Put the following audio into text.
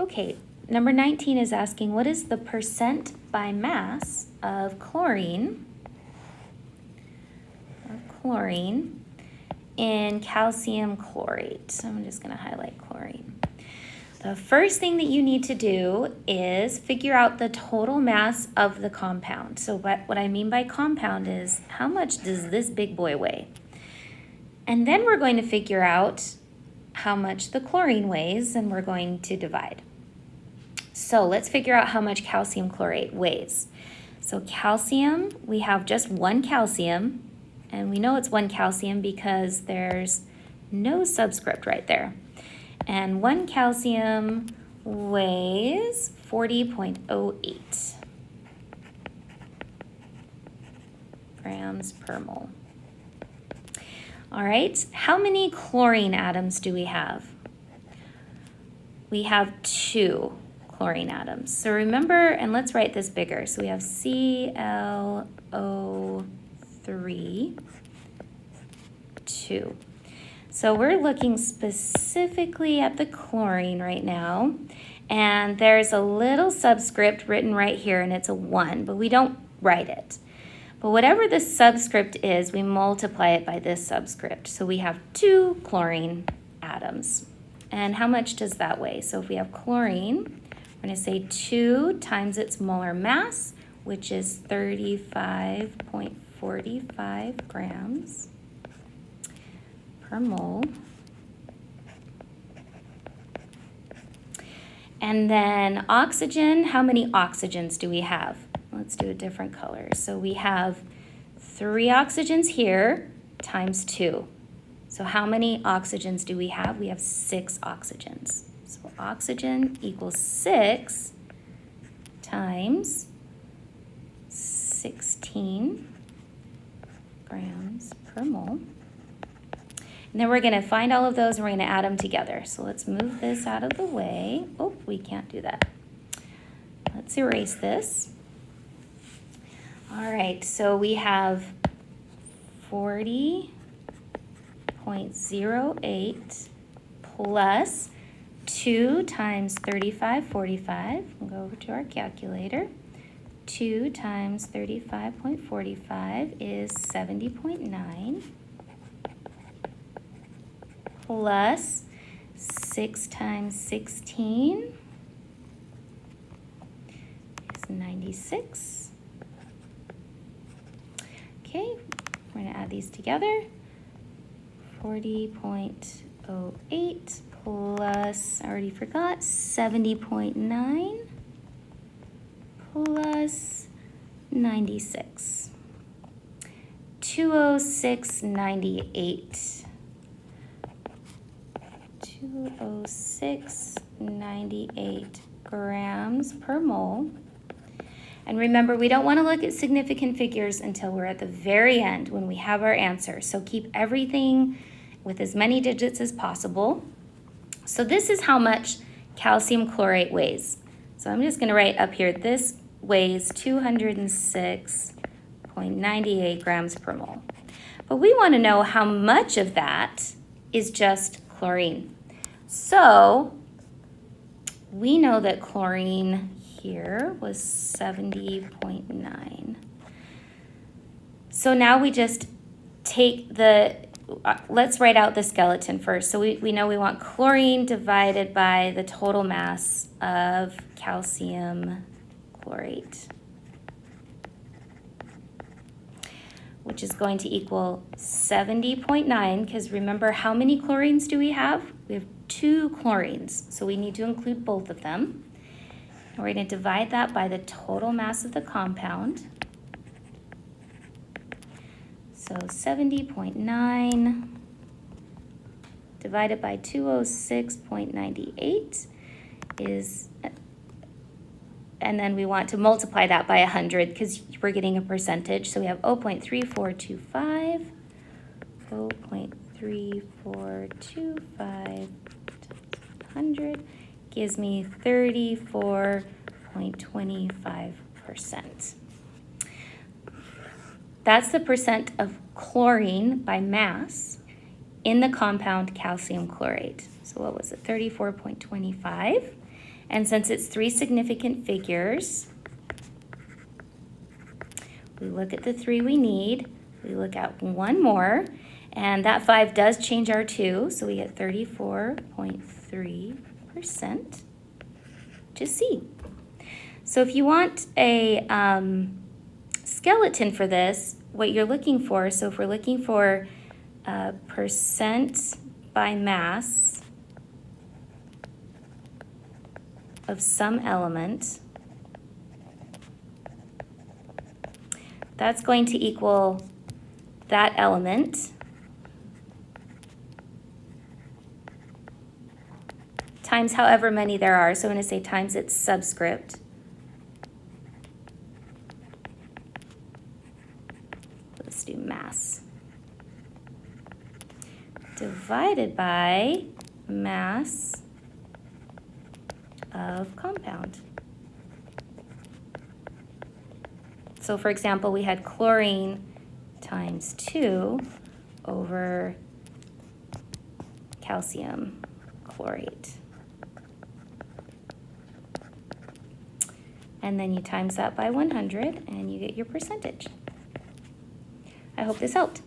Okay, number 19 is asking, what is the percent by mass of chlorine in calcium chlorate? So I'm just going to highlight chlorine. The first thing that you need to do is figure out the total mass of the compound. So what I mean by compound is how much does this big boy weigh? And then we're going to figure out how much the chlorine weighs, and we're going to divide. So let's figure out how much calcium chlorate weighs. So calcium, we have just one calcium, and we know it's one calcium because there's no subscript right there. And one calcium weighs 40.08 grams per mole. All right, how many chlorine atoms do we have? We have 2 chlorine atoms. So remember, and let's write this bigger. So we have ClO3, 2. So we're looking specifically at the chlorine right now, and there's a little subscript written right here, and it's a 1, but we don't write it. But whatever the subscript is, we multiply it by this subscript. So we have 2 chlorine atoms. And how much does that weigh? So if we have chlorine, we're going to say 2 times its molar mass, which is 35.45 grams per mole. And then oxygen, how many oxygens do we have? Let's do a different color. So we have 3 oxygens here times 2. So how many oxygens do we have? We have 6 oxygens. So oxygen equals 6 times 16 grams per mole. And then we're going to find all of those and we're going to add them together. So let's move this out of the way. Oh, we can't do that. Let's erase this. All right, so we have 40.08 plus 2 times 35.45. We'll go over to our calculator. 2 times 35.45 is 70.9. Plus 6 times 16 is 96. Okay, we're going to add these together. 40.08 plus, I already forgot, 70.9 plus 96. 206.98. 206.98 grams per mole. And remember, we don't want to look at significant figures until we're at the very end when we have our answer. So keep everything with as many digits as possible. So this is how much calcium chlorate weighs. So I'm just going to write up here, this weighs 206.98 grams per mole. But we want to know how much of that is just chlorine. So we know that chlorine here was 70.9. So now we just take the, let's write out the skeleton first. So we know we want chlorine divided by the total mass of calcium chlorate, which is going to equal 70.9, because remember, how many chlorines do we have? We have 2 chlorines, so we need to include both of them. And we're going to divide that by the total mass of the compound. So 70.9 divided by 206.98 is, and then we want to multiply that by 100 because we're getting a percentage. So we have 0.3425, 0.3425 100 gives me 34.25%. That's the percent of chlorine by mass in the compound calcium chlorate. So what was it, 34.25? And since it's 3 significant figures, we look at the 3 we need, we look at one more, and that 5 does change our 2, so we get 34.3% to C. So if you want a skeleton for this, what you're looking for, so if we're looking for percent by mass of some element, that's going to equal that element times however many there are. So I'm going to say times its subscript. Let's do mass. Divided by mass of compound. So for example, we had chlorine times 2 over calcium chlorate. And then you times that by 100 and you get your percentage. I hope this helped.